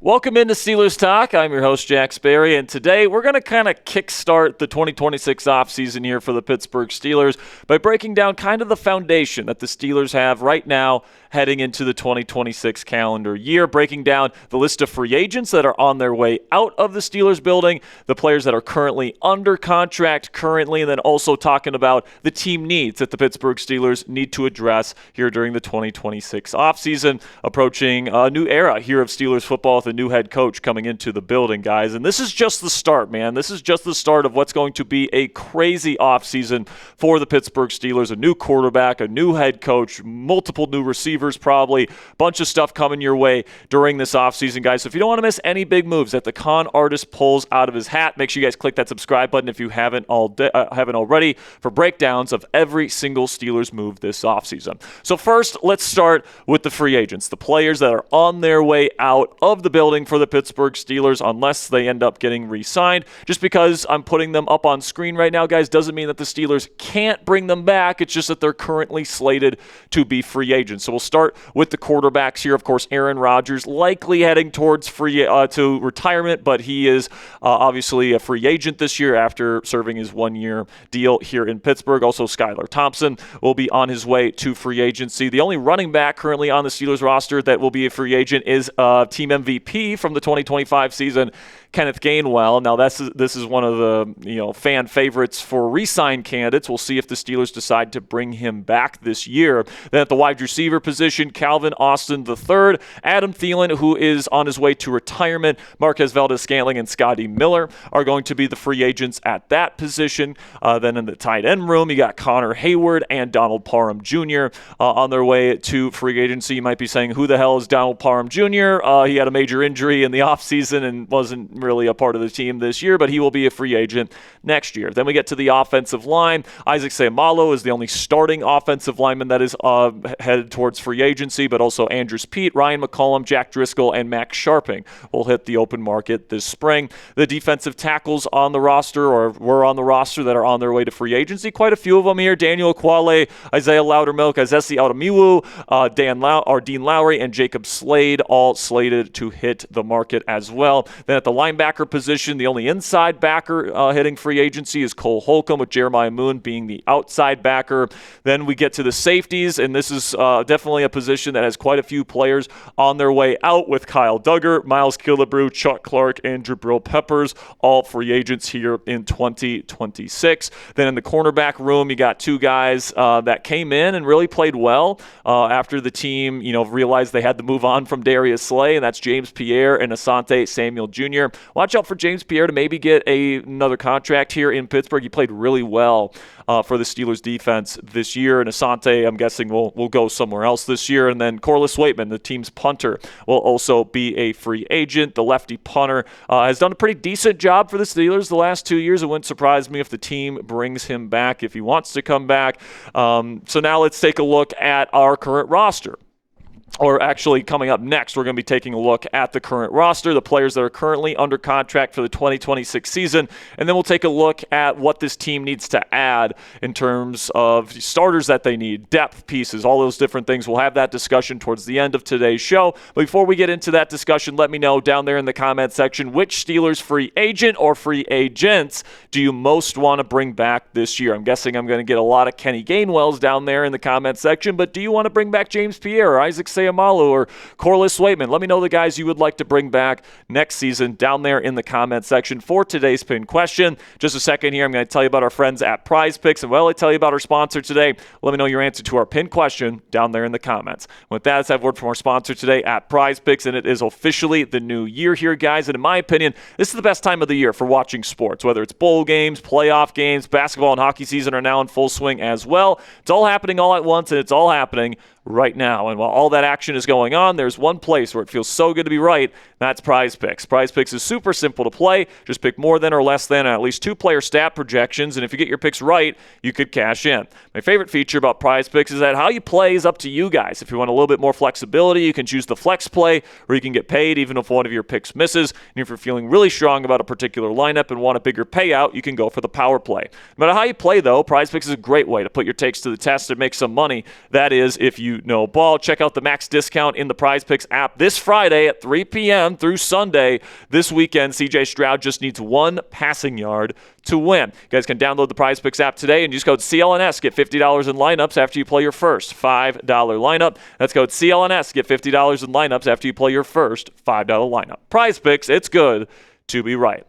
Welcome into Steelers Talk. I'm your host, Jack Sperry, and today we're going to kind of kickstart the 2026 offseason here for the Pittsburgh Steelers by breaking down kind of the foundation that the Steelers have right now heading into the 2026 calendar year, breaking down the list of free agents that are on their way out of the Steelers building, the players that are currently under contract currently, and then also talking about the team needs that the Pittsburgh Steelers need to address here during the 2026 offseason, approaching a new era here of Steelers football with a new head coach coming into the building, guys. And this is just the start, man. This is just the start of what's going to be a crazy offseason for the Pittsburgh Steelers. A new quarterback, a new head coach, multiple new receivers probably, bunch of stuff coming your way during this offseason, guys. So if you don't want to miss any big moves that the con artist pulls out of his hat, make sure you guys click that subscribe button if you haven't already for breakdowns of every single Steelers move this offseason. So first, let's start with the free agents, the players that are on their way out of the building for the Pittsburgh Steelers unless they end up getting re-signed. Just because I'm putting them up on screen right now, guys, doesn't mean that the Steelers can't bring them back. It's just that they're currently slated to be free agents. So we'll start with the quarterbacks here. Of course, Aaron Rodgers likely heading towards to retirement, but he is obviously a free agent this year after serving his one-year deal here in Pittsburgh. Also, Skylar Thompson will be on his way to free agency. The only running back currently on the Steelers roster that will be a free agent is team MVP from the 2025 season, Kenneth Gainwell. Now, this is one of the fan favorites for re-sign candidates. We'll see if the Steelers decide to bring him back this year. Then at the wide receiver position, Calvin Austin III, Adam Thielen, who is on his way to retirement, Marquez Valdes-Scantling, and Scotty Miller are going to be the free agents at that position. Then in the tight end room, you got Connor Hayward and Donald Parham Jr. On their way to free agency. You might be saying, who the hell is Donald Parham Jr.? He had a major injury in the offseason and wasn't really a part of the team this year, but he will be a free agent next year. Then we get to the offensive line. Isaac Seumalo is the only starting offensive lineman that is headed towards free agency, but also Andrews Pete, Ryan McCollum, Jack Driscoll, and Max Sharping will hit the open market this spring. The defensive tackles on the roster, or were on the roster, that are on their way to free agency, quite a few of them here. Daniel Quale, Isaiah Loudermilk, Azesi Otomiwu, Dean Lowry, and Jacob Slade, all slated to hit the market as well. Then at the linebacker position, the only inside backer hitting free agency is Cole Holcomb, with Jeremiah Moon being the outside backer. Then we get to the safeties, and this is definitely a position that has quite a few players on their way out, with Kyle Duggar, Miles Killebrew, Chuck Clark, and Jabril Peppers, all free agents here in 2026. Then in the cornerback room, you got two guys that came in and really played well after the team realized they had to move on from Darius Slay, and that's James Pierre and Asante Samuel Jr. Watch out for James Pierre to maybe get another contract here in Pittsburgh. He played really well for the Steelers defense this year, and Asante, I'm guessing, will go somewhere else this year. And then Corliss Waitman, the team's punter, will also be a free agent. The lefty punter has done a pretty decent job for the Steelers the last 2 years. It wouldn't surprise me if the team brings him back if he wants to come back. So now let's take a look at our current roster. Or actually, coming up next, we're going to be taking a look at the current roster, the players that are currently under contract for the 2026 season, and then we'll take a look at what this team needs to add in terms of starters that they need, depth pieces, all those different things. We'll have that discussion towards the end of today's show. But before we get into that discussion, let me know down there in the comment section, which Steelers free agent or free agents do you most want to bring back this year? I'm guessing I'm going to get a lot of Kenny Gainwells down there in the comment section, but do you want to bring back James Pierre or Isaac Seumalo or Corliss Waitman? Let me know the guys you would like to bring back next season down there in the comment section for today's pin question. Just a second here, I'm going to tell you about our friends at Prize Picks, and while I tell you about our sponsor today, let me know your answer to our pin question down there in the comments. With that, let's have a word from our sponsor today at Prize Picks, and it is officially the new year here, guys, and in my opinion, this is the best time of the year for watching sports, whether it's bowl games, playoff games, basketball and hockey season are now in full swing as well. It's all happening all at once, and it's all happening right now. And while all that action is going on, there's one place where it feels so good to be right. That's Prize Picks. Prize Picks is super simple to play. Just pick more than or less than at least 2 player stat projections, and if you get your picks right, you could cash in. My favorite feature about Prize Picks is that how you play is up to you guys. If you want a little bit more flexibility, you can choose the flex play, or you can get paid even if one of your picks misses. And if you're feeling really strong about a particular lineup and want a bigger payout, you can go for the power play. No matter how you play, though, Prize Picks is a great way to put your takes to the test and make some money. That is, if you you know ball. Check out the max discount in the Prize Picks app this Friday at 3 p.m. through Sunday. This weekend, C.J. Stroud just needs 1 passing yard to win. You guys can download the Prize Picks app today and use code CLNS. Get $50 in lineups after you play your first $5 lineup. That's code CLNS. Get $50 in lineups after you play your first $5 lineup. Prize Picks, it's good to be right.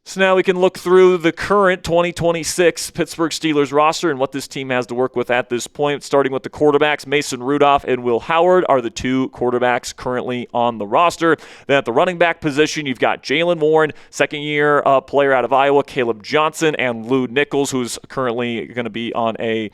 So now we can look through the current 2026 Pittsburgh Steelers roster and what this team has to work with at this point. Starting with the quarterbacks, Mason Rudolph and Will Howard are the 2 quarterbacks currently on the roster. Then at the running back position, you've got Jalen Warren, second-year player out of Iowa, Caleb Johnson, and Lou Nichols, who's currently going to be on a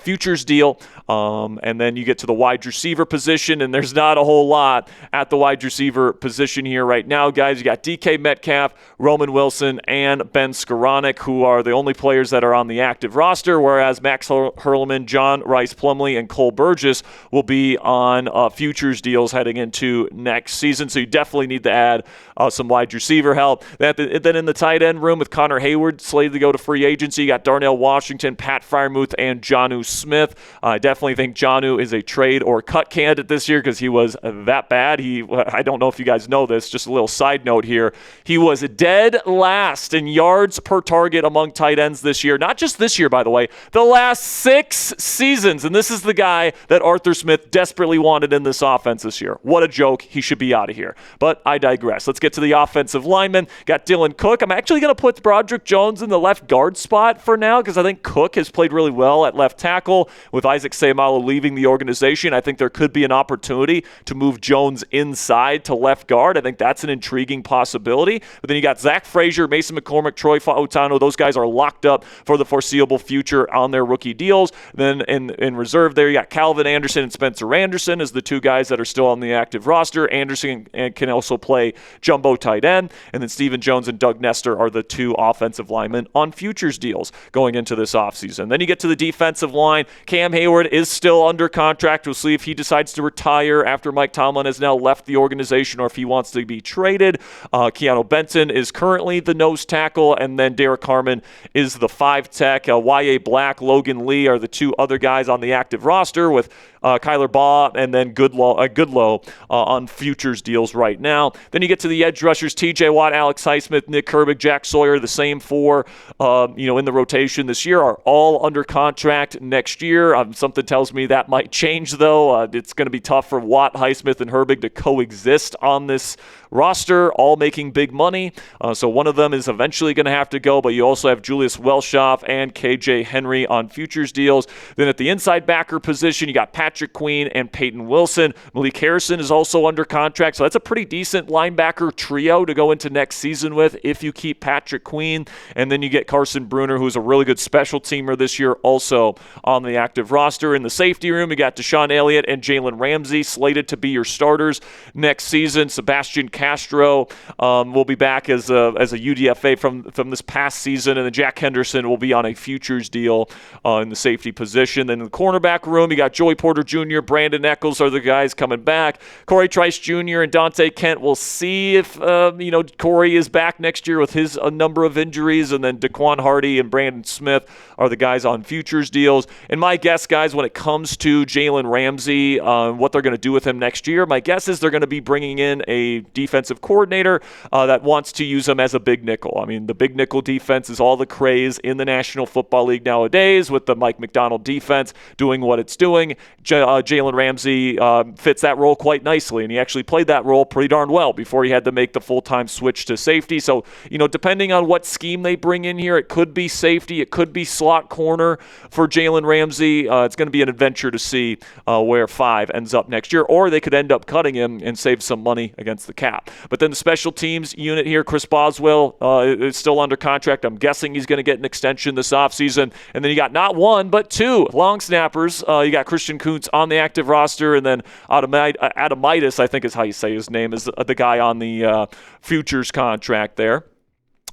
futures deal. And then you get to the wide receiver position, and there's not a whole lot at the wide receiver position here right now, guys. You got DK Metcalf, Roman Wilson, and Ben Skoranek, who are the only players that are on the active roster, whereas Max Hurlman, John Rice Plumlee, and Cole Burgess will be on futures deals heading into next season. So you definitely need to add some wide receiver help. Then in the tight end room with Connor Hayward slated to go to free agency, you got Darnell Washington, Pat Freiermuth, and Jonnu Smith. I definitely think Jonnu is a trade or cut candidate this year because he was that bad. I don't know if you guys know this, just a little side note here. He was dead last in yards per target among tight ends this year. Not just this year, by the way, the last 6 seasons. And this is the guy that Arthur Smith desperately wanted in this offense this year. What a joke. He should be out of here. But I digress. Let's get to the offensive linemen. Got Dylan Cook. I'm actually going to put Broderick Jones in the left guard spot for now because I think Cook has played really well at left tackle. With Isaac Seumalo leaving the organization, I think there could be an opportunity to move Jones inside to left guard. I think that's an intriguing possibility. But then you got Zach Frazier, Mason McCormick, Troy Fautano. Those guys are locked up for the foreseeable future on their rookie deals. Then in reserve there, you got Calvin Anderson and Spencer Anderson as the 2 guys that are still on the active roster. Anderson can also play jumbo tight end. And then Stephen Jones and Doug Nestor are the 2 offensive linemen on futures deals going into this offseason. Then you get to the defensive line. Cam Hayward is still under contract. We'll see if he decides to retire after Mike Tomlin has now left the organization or if he wants to be traded. Keanu Benson is currently the nose tackle, and then Derek Harmon is the 5 tech. Y.A. Black, Logan Lee are the 2 other guys on the active roster with Kyler Baugh and then Goodlow on futures deals right now. Then you get to the edge rushers, T.J. Watt, Alex Highsmith, Nick Herbig, Jack Sawyer, the same 4 in the rotation this year are all under contract next year. Something tells me that might change, though. It's going to be tough for Watt, Highsmith, and Herbig to coexist on this roster, all making big money. So one of them is eventually going to have to go, but you also have Julius Welshoff and KJ Henry on futures deals. Then at the inside backer position, you got Patrick Queen and Peyton Wilson. Malik Harrison is also under contract, so that's a pretty decent linebacker trio to go into next season with if you keep Patrick Queen. And then you get Carson Bruner, who's a really good special teamer this year, also on the active roster. In the safety room, you got Deshaun Elliott and Jalen Ramsey slated to be your starters next season. Sebastian Castro will be back as a UDFA from this past season, and then Jack Henderson will be on a futures deal in the safety position. Then in the cornerback room, you got Joey Porter Jr., Brandon Eccles are the guys coming back. Corey Trice Jr. and Dante Kent. We'll see if Corey is back next year with his number of injuries, and then Daquan Hardy and Brandon Smith are the guys on futures deals. And my guess, guys, when it comes to Jalen Ramsey, what they're going to do with him next year, my guess is they're going to be bringing in a defensive coordinator that wants to use him as a big nickel. I mean, the big nickel defense is all the craze in the National Football League nowadays with the Mike McDonald defense doing what it's doing. Jalen Ramsey fits that role quite nicely, and he actually played that role pretty darn well before he had to make the full-time switch to safety. So, depending on what scheme they bring in here, it could be safety, it could be slot corner for Jalen Ramsey. It's going to be an adventure to see where 5 ends up next year, or they could end up cutting him and save some money against the cap. But then the special teams unit here, Chris Boswell is still under contract. I'm guessing he's going to get an extension this offseason. And then you got not 1, but 2 long snappers. You got Christian Kuntz on the active roster, and then Adamitis, I think is how you say his name, is the guy on the futures contract there.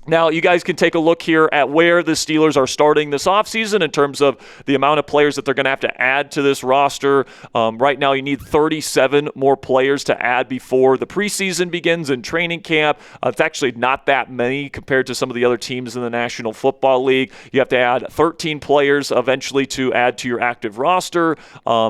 Now, you guys can take a look here at where the Steelers are starting this offseason in terms of the amount of players that they're going to have to add to this roster. Right now, you need 37 more players to add before the preseason begins in training camp. It's actually not that many compared to some of the other teams in the National Football League. You have to add 13 players eventually to add to your active roster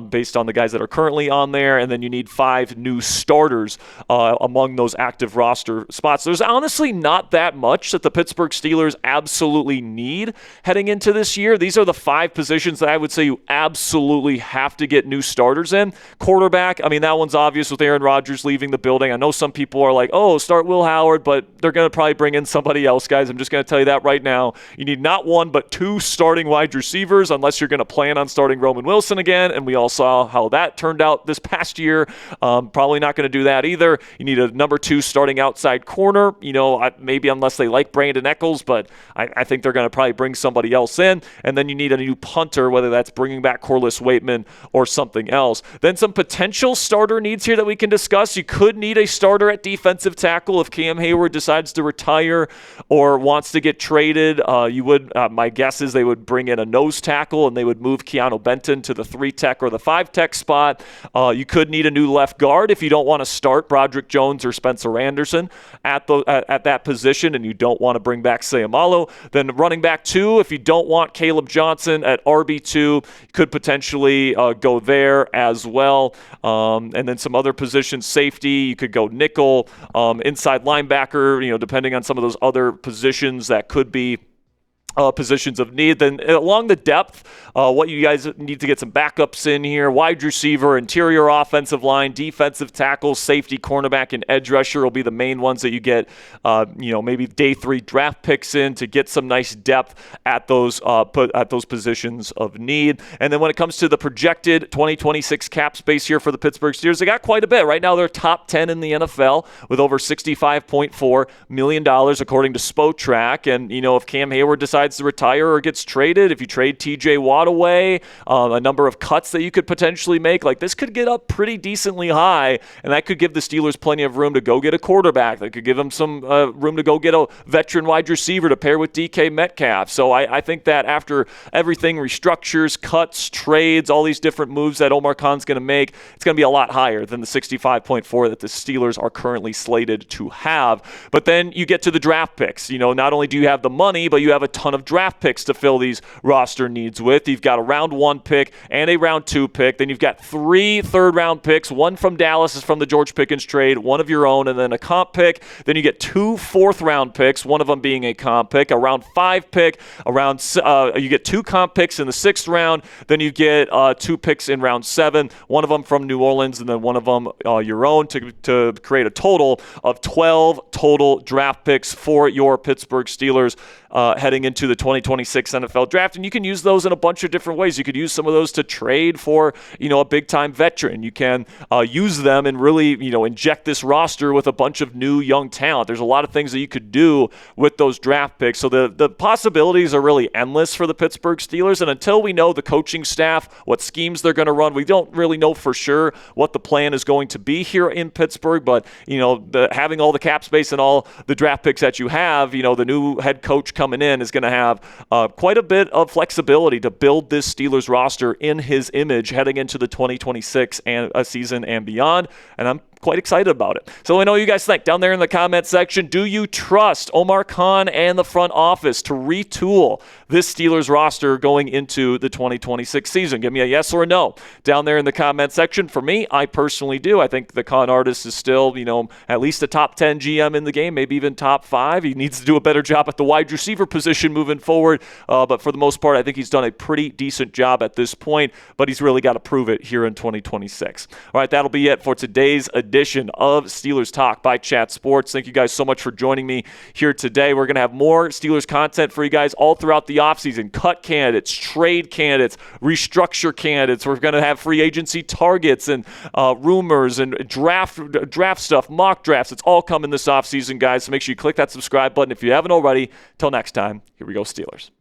based on the guys that are currently on there, and then you need 5 new starters among those active roster spots. There's honestly not that much that the Pittsburgh Steelers absolutely need heading into this year. These are the 5 positions that I would say you absolutely have to get new starters in. Quarterback, I mean, that one's obvious with Aaron Rodgers leaving the building. I know some people are like, oh, start Will Howard, but they're going to probably bring in somebody else, guys. I'm just going to tell you that right now. You need not 1, but 2 starting wide receivers, unless you're going to plan on starting Roman Wilson again, and we all saw how that turned out this past year. Probably not going to do that either. You need a number 2 starting outside corner, maybe unless they like Brandon Eccles, but I think they're going to probably bring somebody else in. And then you need a new punter, whether that's bringing back Corliss Waitman or something else. Then some potential starter needs here that we can discuss. You could need a starter at defensive tackle if Cam Hayward decides to retire or wants to get traded. My guess is they would bring in a nose tackle and they would move Keanu Benton to the 3-tech or the 5-tech spot. You could need a new left guard if you don't want to start Broderick Jones or Spencer Anderson at that position and you don't want to bring back Sayamalo. Then running back 2, if you don't want Caleb Johnson at RB2, you could potentially go there as well. And then some other positions, safety, you could go nickel, inside linebacker, depending on some of those other positions that could be positions of need. Then along the depth, what you guys need to get some backups in here: wide receiver, interior offensive line, defensive tackle, safety, cornerback, and edge rusher will be the main ones that you get, maybe day 3 draft picks in to get some nice depth at those positions of need. And then when it comes to the projected 2026 cap space here for the Pittsburgh Steelers, they got quite a bit. Right now, they're top 10 in the NFL with over $65.4 million according to Spotrac. And, if Cam Hayward decides to retire or gets traded, if you trade TJ Watt away, a number of cuts that you could potentially make, like this could get up pretty decently high, and that could give the Steelers plenty of room to go get a quarterback. That could give them some room to go get a veteran wide receiver to pair with DK Metcalf. So I think that after everything restructures, cuts, trades, all these different moves that Omar Khan's going to make, it's going to be a lot higher than the 65.4 that the Steelers are currently slated to have. But then you get to the draft picks. Not only do you have the money, but you have a ton of draft picks to fill these roster needs with. You've got a round 1 pick and a round 2 pick. Then you've got 3 third-round picks. 1 from Dallas is from the George Pickens trade, 1 of your own, and then a comp pick. Then you get 2 fourth-round picks, 1 of them being a comp pick, a round 5 pick, you get 2 comp picks in the 6th round. Then you get 2 picks in round 7, 1 of them from New Orleans, and then 1 of them your own to create a total of 12 total draft picks for your Pittsburgh Steelers heading into the 2026 NFL draft. And you can use those in a bunch of different ways. You could use some of those to trade for, a big-time veteran. You can use them and really, inject this roster with a bunch of new young talent. There's a lot of things that you could do with those draft picks. So the possibilities are really endless for the Pittsburgh Steelers. And until we know the coaching staff, what schemes they're going to run, we don't really know for sure what the plan is going to be here in Pittsburgh. But, having all the cap space and all the draft picks that you have, the new head coach coming in is going to have quite a bit of flexibility to build this Steelers roster in his image heading into the 2026 season and beyond. And I'm quite excited about it. So I know you guys think down there in the comment section, do you trust Omar Khan and the front office to retool this Steelers roster going into the 2026 season? Give me a yes or a no down there in the comment section. For me, I personally do. I think the Khan artist is still, at least a top 10 GM in the game, maybe even top 5. He needs to do a better job at the wide receiver position moving forward. But for the most part, I think he's done a pretty decent job at this point, but he's really got to prove it here in 2026. All right, that'll be it for today's edition of Steelers Talk by Chat Sports. Thank you guys so much for joining me here today. We're going to have more Steelers content for you guys all throughout the offseason. Cut candidates, trade candidates, restructure candidates. We're going to have free agency targets and rumors and draft stuff, mock drafts. It's all coming this offseason, guys. So make sure you click that subscribe button if you haven't already. Till next time, here we go, Steelers.